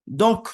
Donc,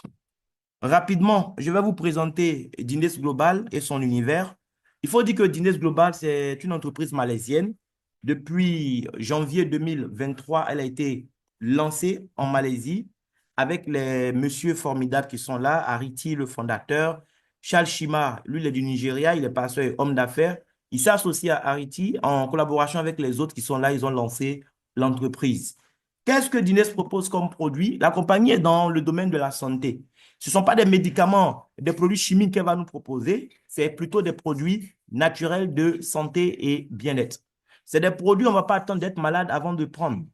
rapidement, je vais vous présenter Dines Global et son univers. Il faut dire que Dines Global, c'est une entreprise malaisienne. Depuis janvier 2023, elle a été lancée en Malaisie avec les messieurs formidables qui sont là, Ariti, le fondateur, Charles Shima, lui, il est du Nigeria, il est passeur et homme d'affaires. Il s'associe à Ariti en collaboration avec les autres qui sont là, ils ont lancé l'entreprise. Qu'est-ce que Dines propose comme produit? La compagnie est dans le domaine de la santé. Ce ne sont pas des médicaments, des produits chimiques qu'elle va nous proposer, c'est plutôt des produits naturels de santé et bien-être. C'est des produits, on ne va pas attendre d'être malade avant de prendre.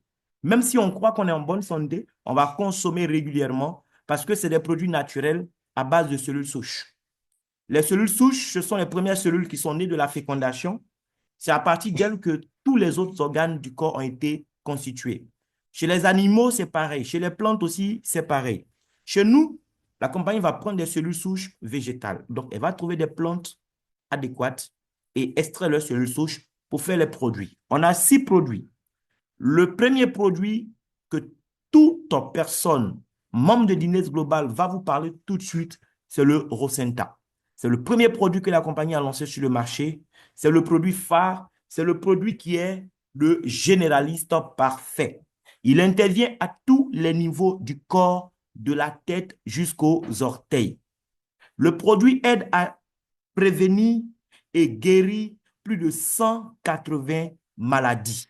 Même si on croit qu'on est en bonne santé, on va consommer régulièrement parce que c'est des produits naturels à base de cellules souches. Les cellules souches, ce sont les premières cellules qui sont nées de la fécondation. C'est à partir d'elles que tous les autres organes du corps ont été constitués. Chez les animaux, c'est pareil. Chez les plantes aussi, c'est pareil. Chez nous, la compagnie va prendre des cellules souches végétales. Donc, elle va trouver des plantes adéquates et extraire leurs cellules souches pour faire les produits. On a 6 produits. Le premier produit que toute personne, membre de Dines Global, va vous parler tout de suite, c'est le Rosenta. C'est le premier produit que la compagnie a lancé sur le marché. C'est le produit phare. C'est le produit qui est le généraliste parfait. Il intervient à tous les niveaux du corps, de la tête jusqu'aux orteils. Le produit aide à prévenir et guérir plus de 180 maladies.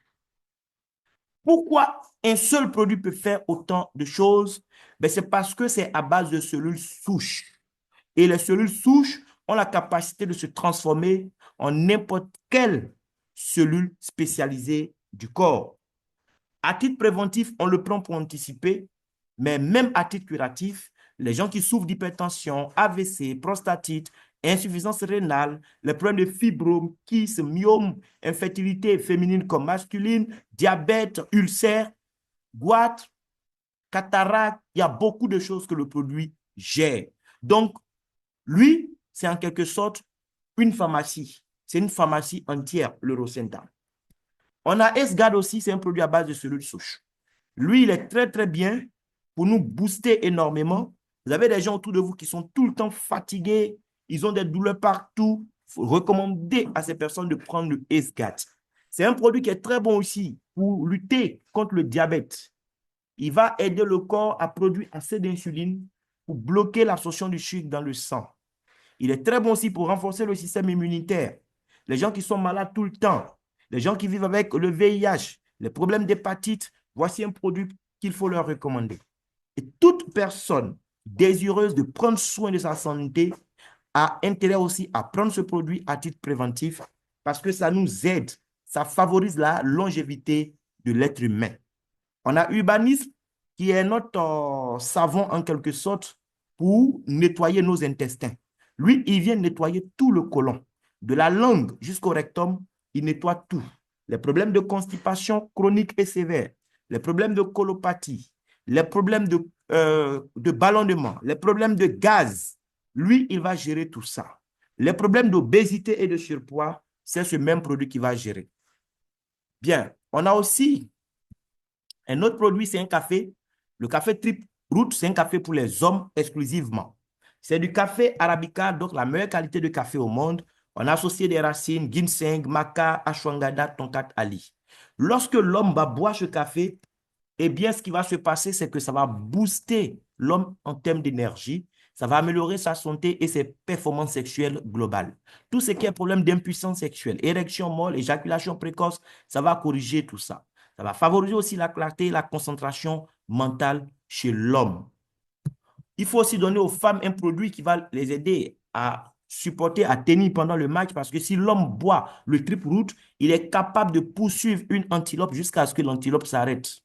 Pourquoi un seul produit peut faire autant de choses? Ben, c'est parce que c'est à base de cellules souches. Et les cellules souches ont la capacité de se transformer en n'importe quelle cellule spécialisée du corps. À titre préventif, on le prend pour anticiper, mais même à titre curatif, les gens qui souffrent d'hypertension, AVC, prostatite, insuffisance rénale, les problèmes de fibrome, kyste, myome, infertilité féminine comme masculine, diabète, ulcère, goitre, cataracte, il y a beaucoup de choses que le produit gère. Donc, lui, c'est en quelque sorte une pharmacie. C'est une pharmacie entière, l'Eurocenta. On a S-Guard aussi, c'est un produit à base de cellules souches. Lui, il est très, très bien pour nous booster énormément. Vous avez des gens autour de vous qui sont tout le temps fatigués, ils ont des douleurs partout. Il faut recommander à ces personnes de prendre le S-Guard. C'est un produit qui est très bon aussi pour lutter contre le diabète. Il va aider le corps à produire assez d'insuline pour bloquer l'absorption du sucre dans le sang. Il est très bon aussi pour renforcer le système immunitaire. Les gens qui sont malades tout le temps, les gens qui vivent avec le VIH, les problèmes d'hépatite, voici un produit qu'il faut leur recommander. Et toute personne désireuse de prendre soin de sa santé a intérêt aussi à prendre ce produit à titre préventif parce que ça nous aide, ça favorise la longévité de l'être humain. On a Urbanisme qui est notre savon en quelque sorte pour nettoyer nos intestins. Lui, il vient nettoyer tout le côlon, de la langue jusqu'au rectum, il nettoie tout. Les problèmes de constipation chronique et sévère, les problèmes de colopathie, les problèmes de ballonnement, les problèmes de gaz, lui, il va gérer tout ça. Les problèmes d'obésité et de surpoids, c'est ce même produit qui va gérer. Bien, on a aussi un autre produit, c'est un café. Le café Trip Root, c'est un café pour les hommes exclusivement. C'est du café arabica, donc la meilleure qualité de café au monde. On a associé des racines, ginseng, maca, ashwagandha, tonkat, ali. Lorsque l'homme va boire ce café, eh bien, ce qui va se passer, c'est que ça va booster l'homme en termes d'énergie. Ça va améliorer sa santé et ses performances sexuelles globales. Tout ce qui est problème d'impuissance sexuelle, érection molle, éjaculation précoce, ça va corriger tout ça. Ça va favoriser aussi la clarté et la concentration mentale chez l'homme. Il faut aussi donner aux femmes un produit qui va les aider à supporter, à tenir pendant le match, parce que si l'homme boit le Trip Root, il est capable de poursuivre une antilope jusqu'à ce que l'antilope s'arrête.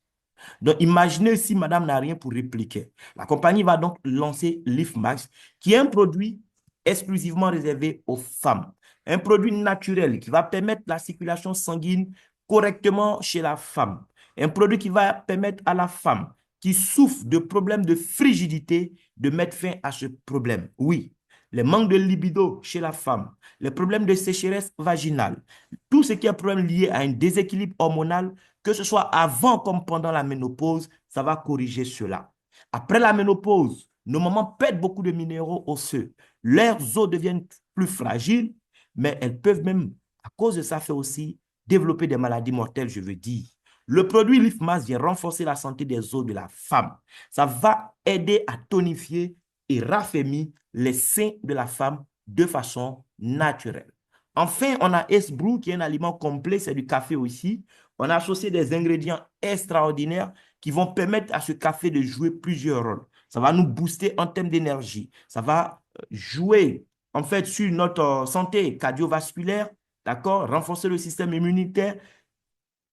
Donc, imaginez si madame n'a rien pour répliquer. La compagnie va donc lancer LiftMax, qui est un produit exclusivement réservé aux femmes. Un produit naturel qui va permettre la circulation sanguine correctement chez la femme. Un produit qui va permettre à la femme qui souffre de problèmes de frigidité de mettre fin à ce problème. Oui, les manques de libido chez la femme, les problèmes de sécheresse vaginale, tout ce qui est problème lié à un déséquilibre hormonal, que ce soit avant comme pendant la ménopause, ça va corriger cela. Après la ménopause, nos mamans perdent beaucoup de minéraux osseux. Leurs os deviennent plus fragiles, mais elles peuvent même, à cause de ça, faire aussi développer des maladies mortelles, je veux dire. Le produit LifMass vient renforcer la santé des os de la femme. Ça va aider à tonifier et raffermir les seins de la femme de façon naturelle. Enfin, on a S-Brew qui est un aliment complet, c'est du café aussi. On a associé des ingrédients extraordinaires qui vont permettre à ce café de jouer plusieurs rôles. Ça va nous booster en termes d'énergie. Ça va jouer en fait sur notre santé cardiovasculaire, d'accord? Renforcer le système immunitaire,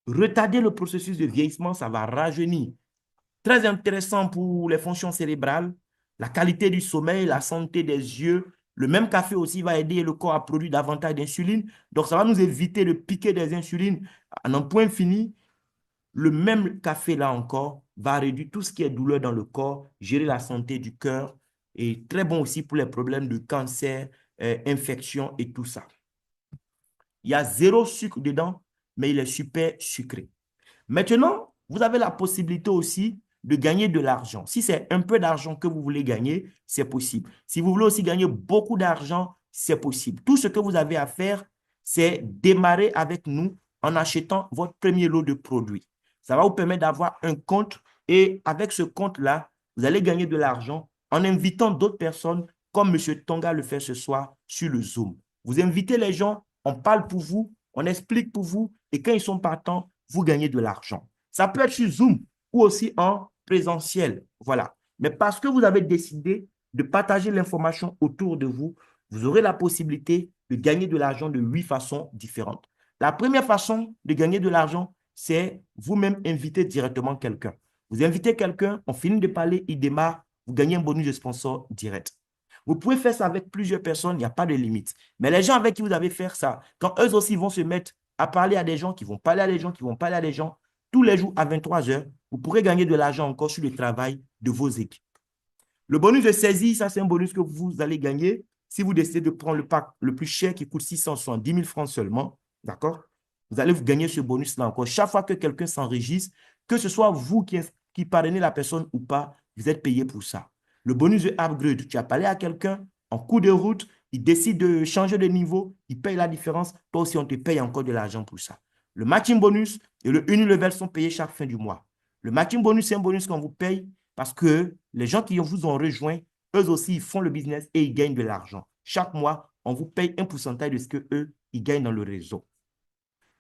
retarder le processus de vieillissement, ça va rajeunir. Très intéressant pour les fonctions cérébrales, la qualité du sommeil, la santé des yeux. Le même café aussi va aider le corps à produire davantage d'insuline. Donc, ça va nous éviter de piquer des insulines à un point fini. Le même café, là encore, va réduire tout ce qui est douleur dans le corps, gérer la santé du cœur et très bon aussi pour les problèmes de cancer, infection et tout ça. Il y a zéro sucre dedans, mais il est super sucré. Maintenant, vous avez la possibilité aussi de gagner de l'argent. Si c'est un peu d'argent que vous voulez gagner, c'est possible. Si vous voulez aussi gagner beaucoup d'argent, c'est possible. Tout ce que vous avez à faire, c'est démarrer avec nous en achetant votre premier lot de produits. Ça va vous permettre d'avoir un compte et avec ce compte-là, vous allez gagner de l'argent en invitant d'autres personnes comme M. Tonga le fait ce soir sur le Zoom. Vous invitez les gens, on parle pour vous, on explique pour vous et quand ils sont partants, vous gagnez de l'argent. Ça peut être sur Zoom ou aussi en présentiel. Voilà. Mais parce que vous avez décidé de partager l'information autour de vous, vous aurez la possibilité de gagner de l'argent de 8 façons différentes. La première façon de gagner de l'argent, c'est vous-même inviter directement quelqu'un. Vous invitez quelqu'un, on finit de parler, il démarre, vous gagnez un bonus de sponsor direct. Vous pouvez faire ça avec plusieurs personnes, il n'y a pas de limite. Mais les gens avec qui vous allez faire ça, quand eux aussi vont se mettre à parler à des gens qui vont parler à des gens qui vont parler à des gens, tous les jours à 23 heures, vous pourrez gagner de l'argent encore sur le travail de vos équipes. Le bonus de saisie, ça c'est un bonus que vous allez gagner si vous décidez de prendre le pack le plus cher qui coûte 670 000 francs seulement, d'accord? Vous allez vous gagner ce bonus-là encore. Chaque fois que quelqu'un s'enregistre, que ce soit vous qui parrainez la personne ou pas, vous êtes payé pour ça. Le bonus de upgrade, tu as parlé à quelqu'un en cours de route, il décide de changer de niveau, il paye la différence, toi aussi on te paye encore de l'argent pour ça. Le matching bonus et le unilevel sont payés chaque fin du mois. Le matching bonus, c'est un bonus qu'on vous paye parce que les gens qui vous ont rejoint, eux aussi, ils font le business et ils gagnent de l'argent. Chaque mois, on vous paye un pourcentage de ce qu'eux, ils gagnent dans le réseau.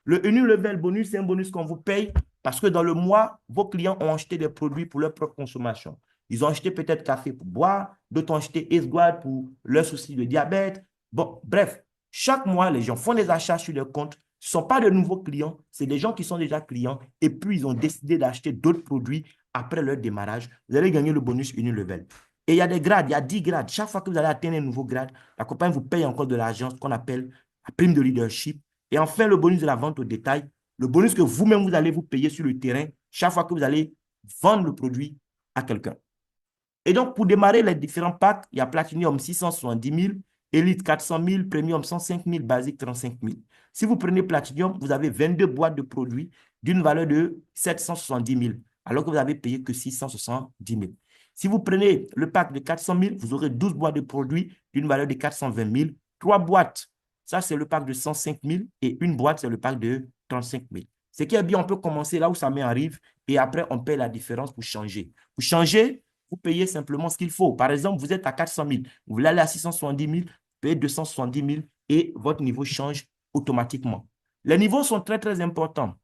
Le Unilevel bonus, c'est un bonus qu'on vous paye parce que dans le mois, vos clients ont acheté des produits pour leur propre consommation. Ils ont acheté peut-être café pour boire, d'autres ont acheté Esguard pour leur souci de diabète. Bon, bref, chaque mois, les gens font des achats sur leur compte. Ce ne sont pas de nouveaux clients, c'est des gens qui sont déjà clients et puis ils ont décidé d'acheter d'autres produits après leur démarrage. Vous allez gagner le bonus Unilevel. Et il y a des grades, il y a 10 grades. Chaque fois que vous allez atteindre un nouveau grade, la compagnie vous paye encore de l'argent, ce qu'on appelle la prime de leadership. Et enfin, le bonus de la vente au détail, le bonus que vous-même, vous allez vous payer sur le terrain chaque fois que vous allez vendre le produit à quelqu'un. Et donc, pour démarrer les différents packs, il y a Platinum 670 000, Elite 400 000, Premium 105 000, Basic 35 000. Si vous prenez Platinum, vous avez 22 boîtes de produits d'une valeur de 770 000, alors que vous avez payé que 670 000. Si vous prenez le pack de 400 000, vous aurez 12 boîtes de produits d'une valeur de 420 000. 3 boîtes, ça c'est le pack de 105 000 et une boîte, c'est le pack de 35 000. Ce qui est bien, on peut commencer là où ça arrive et après on paye la différence pour changer. Pour changer, vous payez simplement ce qu'il faut. Par exemple, vous êtes à 400 000, vous voulez aller à 670 000, vous payez 270 000 et votre niveau change automatiquement. Les niveaux sont très, très importants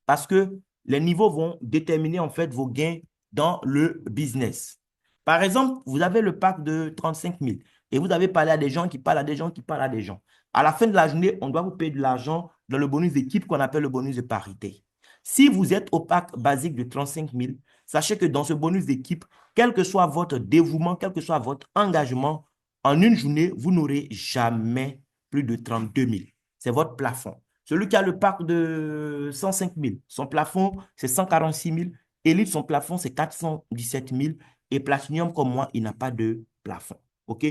parce que les niveaux vont déterminer en fait vos gains dans le business. Par exemple, vous avez le pack de 35 000 et vous avez parlé à des gens qui parlent à des gens qui parlent à des gens. À la fin de la journée, on doit vous payer de l'argent dans le bonus d'équipe qu'on appelle le bonus de parité. Si vous êtes au pack basique de 35 000, sachez que dans ce bonus d'équipe, quel que soit votre dévouement, quel que soit votre engagement, en une journée, vous n'aurez jamais plus de 32 000. C'est votre plafond. Celui qui a le pack de 105 000, son plafond, c'est 146 000. Elite, son plafond, c'est 417 000. Et Platinum, comme moi, il n'a pas de plafond. OK?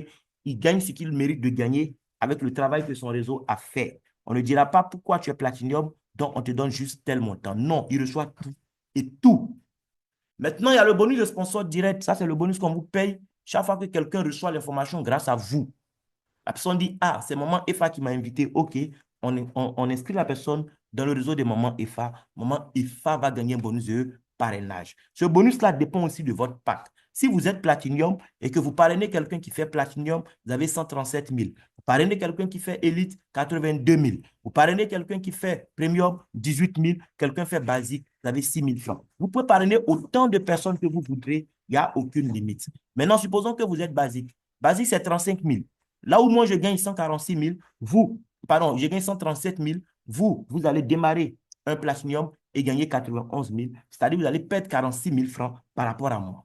Il gagne ce qu'il mérite de gagner avec le travail que son réseau a fait. On ne dira pas pourquoi tu es Platinum, donc on te donne juste tel montant. Non, il reçoit tout. Et tout Maintenant, il y a le bonus de sponsor direct. Ça, c'est le bonus qu'on vous paye chaque fois que quelqu'un reçoit l'information grâce à vous. La personne dit, ah, c'est maman EFA qui m'a invité. OK, on inscrit la personne dans le réseau des mamans EFA. Maman EFA va gagner un bonus de parrainage. Ce bonus-là dépend aussi de votre pack. Si vous êtes Platinum et que vous parrainez quelqu'un qui fait Platinum, vous avez 137 000. Vous parrainez quelqu'un qui fait Elite, 82 000. Vous parrainez quelqu'un qui fait Premium, 18 000. Quelqu'un fait Basique, vous avez 6 000 francs. Vous pouvez parrainer autant de personnes que vous voudrez. Il n'y a aucune limite. Maintenant, supposons que vous êtes Basique. Basique, c'est 35 000. Là où moi, je gagne 146 000, vous, pardon, je gagne 137 000, vous allez démarrer un Platinum et gagner 91 000. C'est-à-dire que vous allez perdre 46 000 francs par rapport à moi.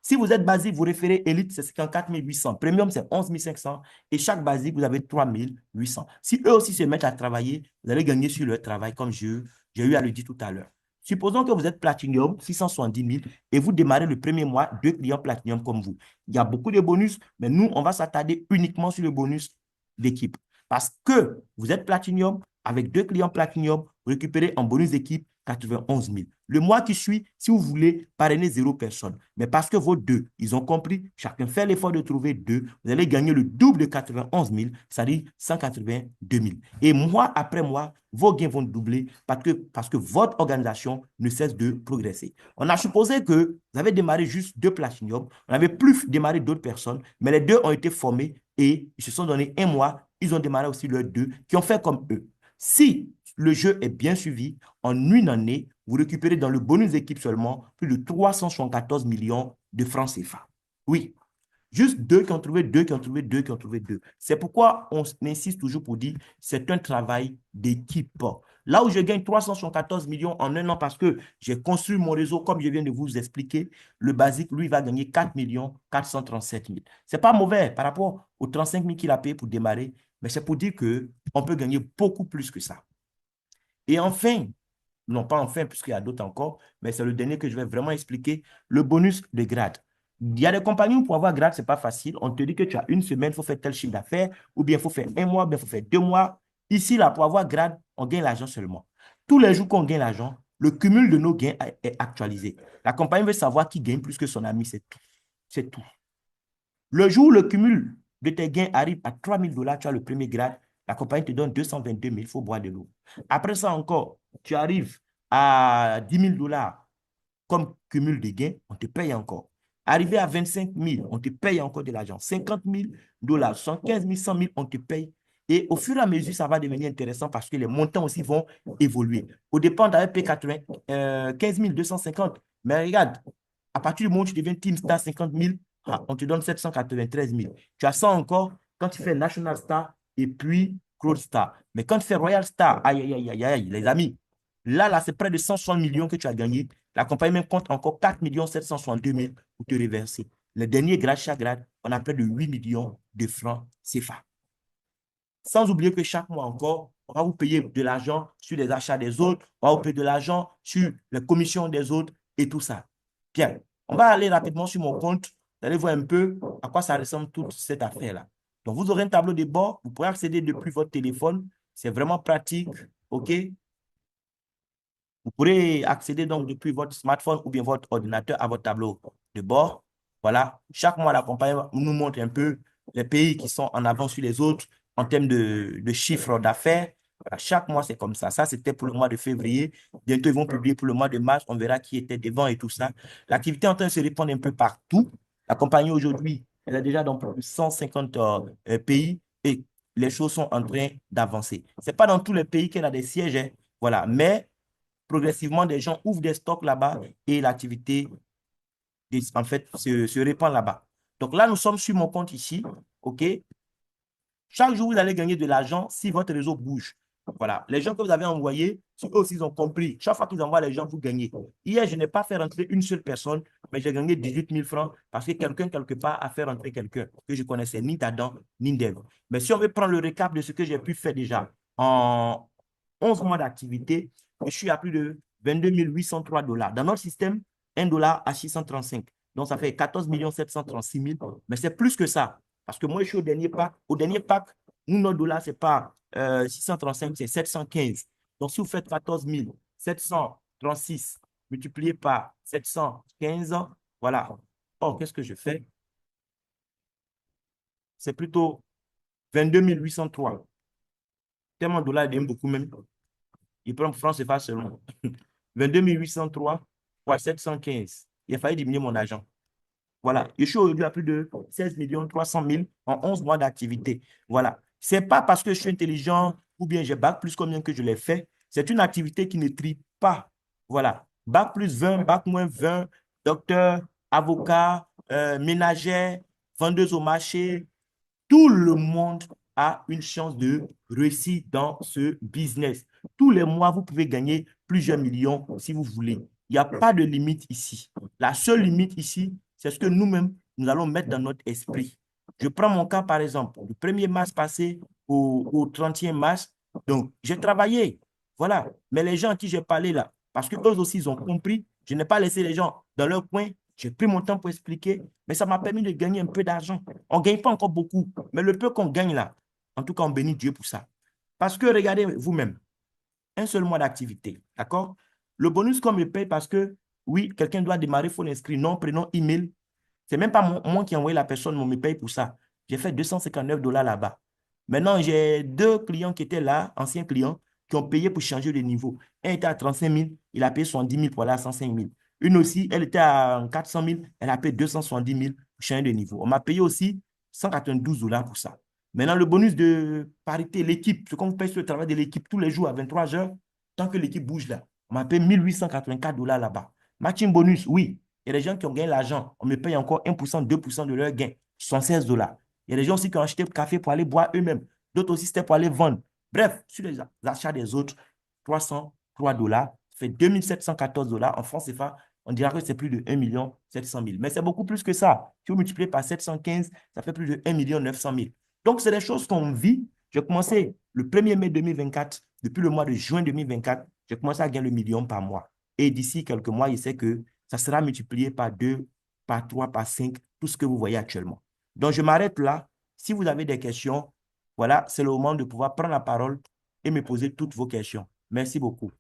Si vous êtes basique, vous référez Elite, c'est 54 800. Premium, c'est 11 500. Et chaque basique, vous avez 3 800. Si eux aussi se mettent à travailler, vous allez gagner sur leur travail, comme j'ai eu à le dire tout à l'heure. Supposons que vous êtes Platinum, 670 000, et vous démarrez le premier mois, 2 clients Platinum comme vous. Il y a beaucoup de bonus, mais nous, on va s'attarder uniquement sur le bonus d'équipe. Parce que vous êtes Platinum, avec 2 clients Platinum, vous récupérez en bonus d'équipe 91 000. Le mois qui suit, si vous voulez parrainer 0 personne, mais parce que vos deux, ils ont compris, chacun fait l'effort de trouver 2, vous allez gagner le double de 91 000, c'est-à-dire 182 000. Et mois après mois, vos gains vont doubler parce que votre organisation ne cesse de progresser. On a supposé que vous avez démarré juste 2 Platinum, on n'avait plus démarré d'autres personnes, mais les 2 ont été formés et ils se sont donné un mois, ils ont démarré aussi leurs 2 qui ont fait comme eux. Si le jeu est bien suivi, en une année, vous récupérez dans le bonus d'équipe seulement plus de 374 millions de francs CFA. Oui, juste 2 qui ont trouvé 2, qui ont trouvé 2, qui ont trouvé 2. C'est pourquoi on insiste toujours pour dire c'est un travail d'équipe. Là où je gagne 374 millions en un an parce que j'ai construit mon réseau, comme je viens de vous expliquer, le basique, lui, va gagner 4 437 000. Ce n'est pas mauvais par rapport aux 35 000 qu'il a payé pour démarrer, mais c'est pour dire qu'on peut gagner beaucoup plus que ça. Et enfin, non pas enfin, puisqu'il y a d'autres encore, mais c'est le dernier que je vais vraiment expliquer, le bonus de grade. Il y a des compagnies où pour avoir grade, ce n'est pas facile. On te dit que tu as une semaine, il faut faire tel chiffre d'affaires, ou bien il faut faire un mois, ou bien il faut faire 2 mois. Ici, là, pour avoir grade, on gagne l'argent seulement. Tous les jours qu'on gagne l'argent, le cumul de nos gains est actualisé. La compagnie veut savoir qui gagne plus que son ami, c'est tout. C'est tout. Le jour où le cumul de tes gains arrive à 3 000 $, tu as le premier grade, la compagnie te donne 222 000, il faut boire de l'eau. Après ça encore, tu arrives à 10 000 $ comme cumul de gains, on te paye encore. Arrivé à 25 000, on te paye encore de l'argent. 50 000 $, 115 000, 100 000, on te paye. Et au fur et à mesure, ça va devenir intéressant parce que les montants aussi vont évoluer. Au départ, tu avais payé 15 250. Mais regarde, à partir du moment où tu deviens Team Star 50 000, on te donne 793 000. Tu as ça encore quand tu fais National Star et puis Gold Star. Mais quand tu fais Royal Star, aïe, aïe, aïe, aïe, aïe, les amis, là, c'est près de 160 millions que tu as gagné. La compagnie même compte encore 4 762 000 pour te reverser. Le dernier grade, chaque grade, on a près de 8 millions de francs CFA. Sans oublier que chaque mois encore, on va vous payer de l'argent sur les achats des autres, on va vous payer de l'argent sur les commissions des autres et tout ça. Bien, on va aller rapidement sur mon compte. Vous allez voir un peu à quoi ça ressemble toute cette affaire-là. Donc, vous aurez un tableau de bord. Vous pourrez accéder depuis votre téléphone. C'est vraiment pratique. OK? Vous pourrez accéder donc depuis votre smartphone ou bien votre ordinateur à votre tableau de bord. Voilà. Chaque mois, la compagnie nous montre un peu les pays qui sont en avance sur les autres en termes de chiffre d'affaires. Voilà. Chaque mois, c'est comme ça. Ça, c'était pour le mois de février. Bientôt, ils vont publier pour le mois de mars. On verra qui était devant et tout ça. L'activité est en train de se répandre un peu partout. La compagnie aujourd'hui, elle est déjà dans plus de 150 pays et les choses sont en train d'avancer. Ce n'est pas dans tous les pays qu'elle a des sièges, hein. Voilà. Mais progressivement, des gens ouvrent des stocks là-bas et l'activité, en fait, se répand là-bas. Donc là, nous sommes sur mon compte ici. OK? Chaque jour, vous allez gagner de l'argent si votre réseau bouge. Voilà. Les gens que vous avez envoyés, si eux aussi ils ont compris, chaque fois qu'ils envoient les gens, vous gagnez. Hier, je n'ai pas fait rentrer une seule personne, mais j'ai gagné 18 000 francs parce que quelqu'un, quelque part, a fait rentrer quelqu'un que je connaissais ni d'Adam, ni d'Ève. Mais si on veut prendre le récap de ce que j'ai pu faire déjà en 11 mois d'activité, je suis à plus de 22 803 $. Dans notre système, 1 $ à 635. Donc, ça fait 14 736 000. Mais c'est plus que ça. Parce que moi, je suis au dernier pack. Au dernier pack, nous, notre dollar, ce n'est pas 635, c'est 715. Donc, si vous faites 14 736 multiplié par 715, voilà. Or, qu'est-ce que je fais? C'est plutôt 22 803. Tellement de dollars, il aime beaucoup même. Il prend francs CFA seulement. 22 803 fois 715. Il a fallu diminuer mon argent. Voilà. Je suis aujourd'hui à plus de 16 300 000 en 11 mois d'activité. Voilà. Ce n'est pas parce que je suis intelligent ou bien j'ai bac plus combien que je l'ai fait. C'est une activité qui ne trie pas. Voilà. Bac plus 20, bac moins 20, docteur, avocat, ménagère, vendeuse au marché, tout le monde a une chance de réussir dans ce business. Tous les mois, vous pouvez gagner plusieurs millions si vous voulez. Il n'y a pas de limite ici. La seule limite ici, c'est ce que nous-mêmes, nous allons mettre dans notre esprit. Je prends mon cas, par exemple, du 1er mars passé au 31 mars. Donc, j'ai travaillé. Voilà. Mais les gens à qui j'ai parlé là, parce qu'eux aussi, ils ont compris, je n'ai pas laissé les gens dans leur coin. J'ai pris mon temps pour expliquer, mais ça m'a permis de gagner un peu d'argent. On ne gagne pas encore beaucoup, mais le peu qu'on gagne là, en tout cas, on bénit Dieu pour ça. Parce que regardez vous-même, un seul mois d'activité, d'accord? Le bonus qu'on me paye parce que, oui, quelqu'un doit démarrer, il faut l'inscrire, nom, prénom, email. C'est même pas moi qui ai envoyé la personne, on me paye pour ça. J'ai fait 259 dollars là-bas. Maintenant, j'ai deux clients qui étaient là, anciens clients, qui ont payé pour changer de niveau. Un était à 35 000, il a payé 70 000 pour aller à 105 000. Une aussi, elle était à 400 000, elle a payé 270 000 pour changer de niveau. On m'a payé aussi 192 dollars pour ça. Maintenant, le bonus de parité, l'équipe, ce qu'on paye sur le travail de l'équipe tous les jours à 23 heures, tant que l'équipe bouge là, on m'a payé 1884 dollars là-bas. Matching bonus, oui. Il y a des gens qui ont gagné l'argent. On me paye encore 1%, 2% de leur gain, 76 dollars. Il y a des gens aussi qui ont acheté le café pour aller boire eux-mêmes. D'autres aussi, c'était pour aller vendre. Bref, sur les achats des autres, 303 dollars, ça fait 2714 dollars. En France CFA, on dira que c'est plus de 1 700 000. Mais c'est beaucoup plus que ça. Si vous multipliez par 715, ça fait plus de 1 900 000. Donc, c'est des choses qu'on vit. J'ai commencé le 1er mai 2024. Depuis le mois de juin 2024, j'ai commencé à gagner le million par mois. Et d'ici quelques mois, il sait que ça sera multiplié par 2, par 3, par 5, tout ce que vous voyez actuellement. Donc, je m'arrête là. Si vous avez des questions, voilà, c'est le moment de pouvoir prendre la parole et me poser toutes vos questions. Merci beaucoup.